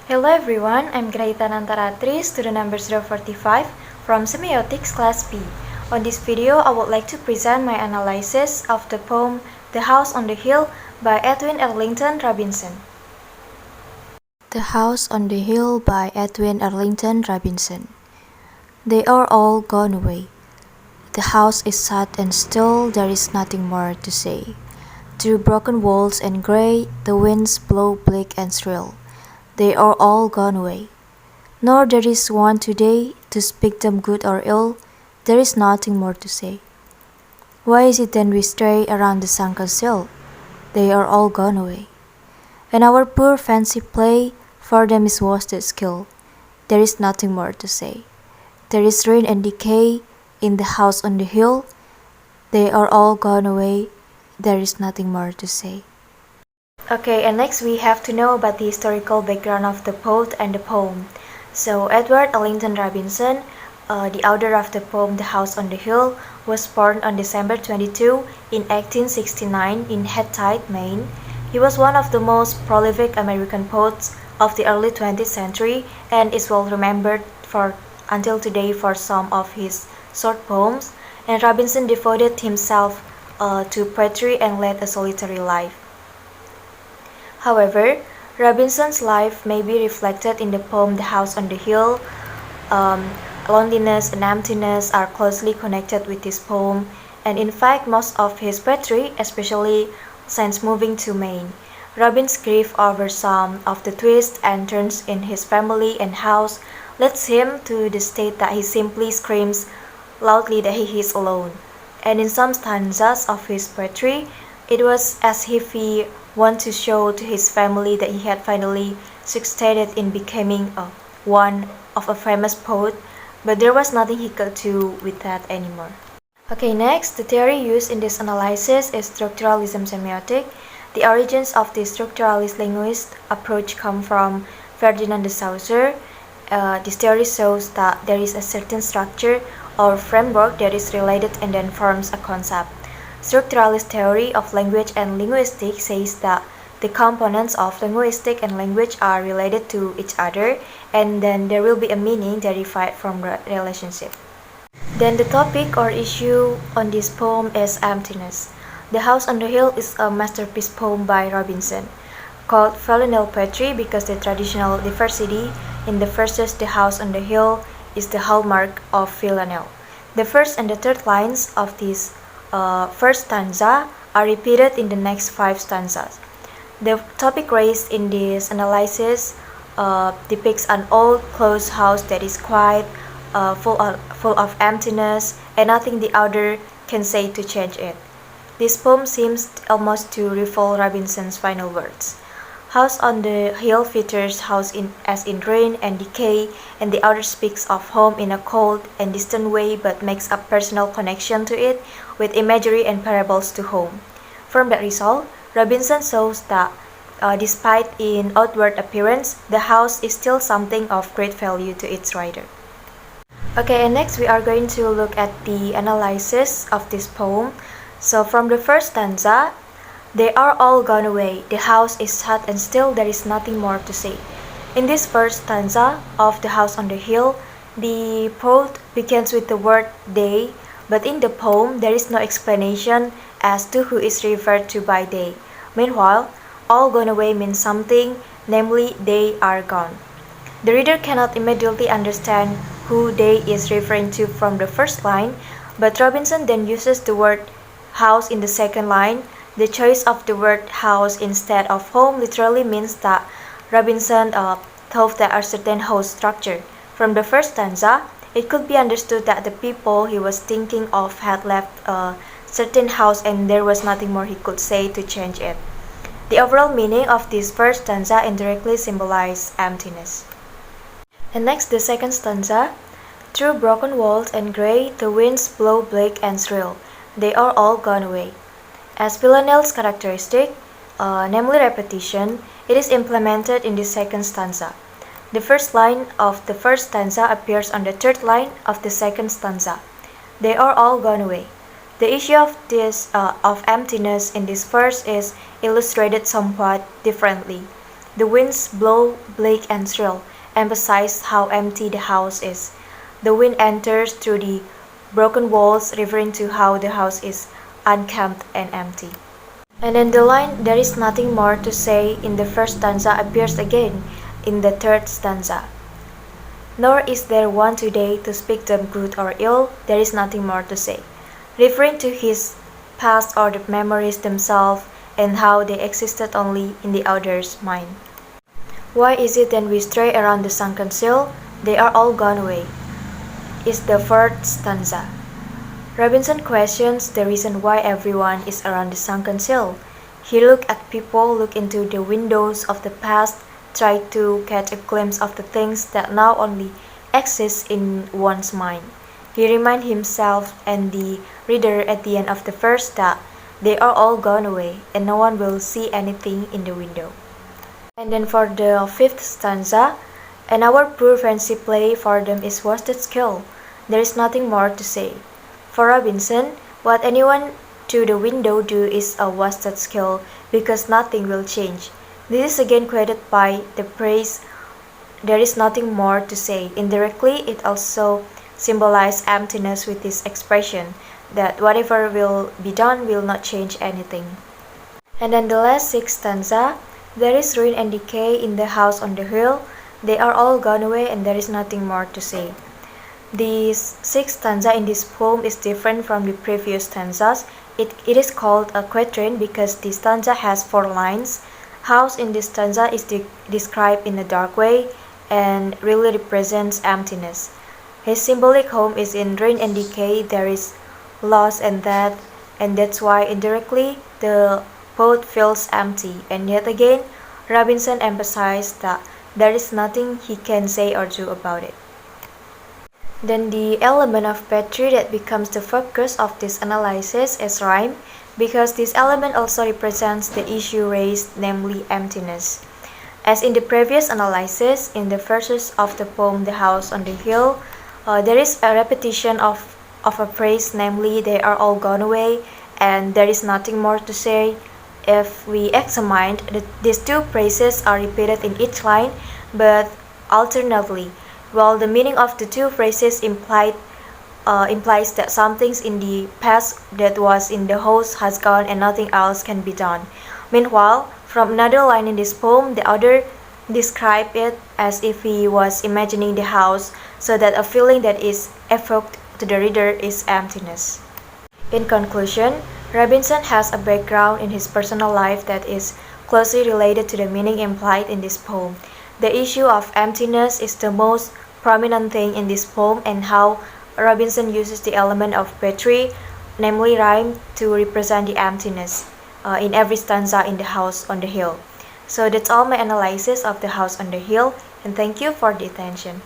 Hello everyone, I'm Grahita Ananta Ratri, student number 045 from Semiotics Class B. On this video, I would like to present my analysis of the poem The House on the Hill by Edwin Arlington Robinson. The House on the Hill by Edwin Arlington Robinson. They are all gone away. The house is shut and still, there is nothing more to say. Through broken walls and grey, the winds blow bleak and shrill. They are all gone away. Nor there is one today to speak them good or ill, there is nothing more to say. Why is it then we stray around the sunken sill? They are all gone away. And our poor fancy play, for them is wasted skill, there is nothing more to say. There is ruin and decay in the house on the hill, they are all gone away, there is nothing more to say. Okay, and next we have to know about the historical background of the poet and the poem. So Edward Arlington Robinson, the author of the poem The House on the Hill, was born on December 22 in 1869 in Hatfield, Maine. He was one of the most prolific American poets of the early 20th century and is well remembered until today for some of his short poems, and Robinson devoted himself to poetry and led a solitary life. However, Robinson's life may be reflected in the poem The House on the Hill. Loneliness and emptiness are closely connected with this poem, and in fact most of his poetry, especially since moving to Maine, Robinson's grief over some of the twists and turns in his family and house leads him to the state that he simply screams loudly that he is alone. And in some stanzas of his poetry, it was as if he wanted to show to his family that he had finally succeeded in becoming one of a famous poet, but there was nothing he could do with that anymore. Okay, next, the theory used in this analysis is structuralism semiotic. The origins of the structuralist linguist approach come from Ferdinand de Saussure. This theory shows that there is a certain structure or framework that is related and then forms a concept. Structuralist theory of language and linguistics says that the components of linguistic and language are related to each other, and then there will be a meaning derived from the relationship. Then the topic or issue on this poem is emptiness. The House on the Hill is a masterpiece poem by Robinson, called Colonial poetry because the traditional diversity in the verses The House on the Hill is the hallmark of Villanelle. The first and the third lines of this first stanza are repeated in the next 5 stanzas. The topic raised in this analysis depicts an old closed house that is quiet, full of emptiness, and nothing the author can say to change it. This poem seems almost to rival Robinson's final words. House on the Hill features house as in ruin and decay, and the author speaks of home in a cold and distant way but makes a personal connection to it with imagery and parables to home. From that result, Robinson shows that despite in outward appearance, the house is still something of great value to its writer. Okay, and next we are going to look at the analysis of this poem. So from the first stanza, they are all gone away, the house is shut and still there is nothing more to say. In this first stanza of The House on the Hill, the poet begins with the word they, but in the poem there is no explanation as to who is referred to by they. Meanwhile, all gone away means something, namely they are gone. The reader cannot immediately understand who they is referring to from the first line, but Robinson then uses the word house in the second line. The choice of the word house instead of home literally means that Robinson thought there are certain house structure. From the first stanza, it could be understood that the people he was thinking of had left a certain house and there was nothing more he could say to change it. The overall meaning of this first stanza indirectly symbolizes emptiness. And next, the second stanza. Through broken walls and grey, the winds blow bleak and shrill. They are all gone away. As Villanelle's characteristic, namely repetition, it is implemented in the second stanza. The first line of the first stanza appears on the third line of the second stanza. They are all gone away. The issue of emptiness in this verse is illustrated somewhat differently. The winds blow bleak and shrill, emphasize how empty the house is. The wind enters through the broken walls, referring to how the house is unkempt and empty. And then the line, "There is nothing more to say," in the first stanza appears again in the third stanza. "Nor is there one today to speak them good or ill, there is nothing more to say," referring to his past or the memories themselves and how they existed only in the other's mind. "Why is it then we stray around the sunken sill? They are all gone away," is the fourth stanza. Robinson questions the reason why everyone is around the sunken sill. He looks at people, look into the windows of the past, try to catch a glimpse of the things that now only exist in one's mind. He reminds himself and the reader at the end of the verse that they are all gone away and no one will see anything in the window. And then for the fifth stanza, "And our poor fancy play for them is wasted skill. There is nothing more to say." For Robinson, what anyone through the window do is a wasted skill because nothing will change. This is again quoted by the phrase, "There is nothing more to say." Indirectly, it also symbolizes emptiness with this expression, that whatever will be done will not change anything. And then the last sixth stanza, "There is ruin and decay in the house on the hill. They are all gone away and there is nothing more to say." This sixth stanza in this poem is different from the previous stanzas. It is called a quatrain because the stanza has 4 lines. House in this stanza is described in a dark way and really represents emptiness. His symbolic home is in ruin and decay, there is loss and death, and that's why indirectly the poet feels empty. And yet again, Robinson emphasized that there is nothing he can say or do about it. Then the element of poetry that becomes the focus of this analysis is rhyme, because this element also represents the issue raised, namely emptiness. As in the previous analysis, in the verses of the poem The House on the Hill, there is a repetition of a phrase, namely, "They are all gone away," and "there is nothing more to say." If we examine, these 2 phrases are repeated in each line, but alternately, while the meaning of the 2 phrases implies that something in the past that was in the house has gone and nothing else can be done. Meanwhile, from another line in this poem, the author described it as if he was imagining the house, so that a feeling that is evoked to the reader is emptiness. In conclusion, Robinson has a background in his personal life that is closely related to the meaning implied in this poem. The issue of emptiness is the most prominent thing in this poem, and how Robinson uses the element of poetry, namely rhyme, to represent the emptiness in every stanza in The House on the Hill. So that's all my analysis of The House on the Hill, and thank you for the attention.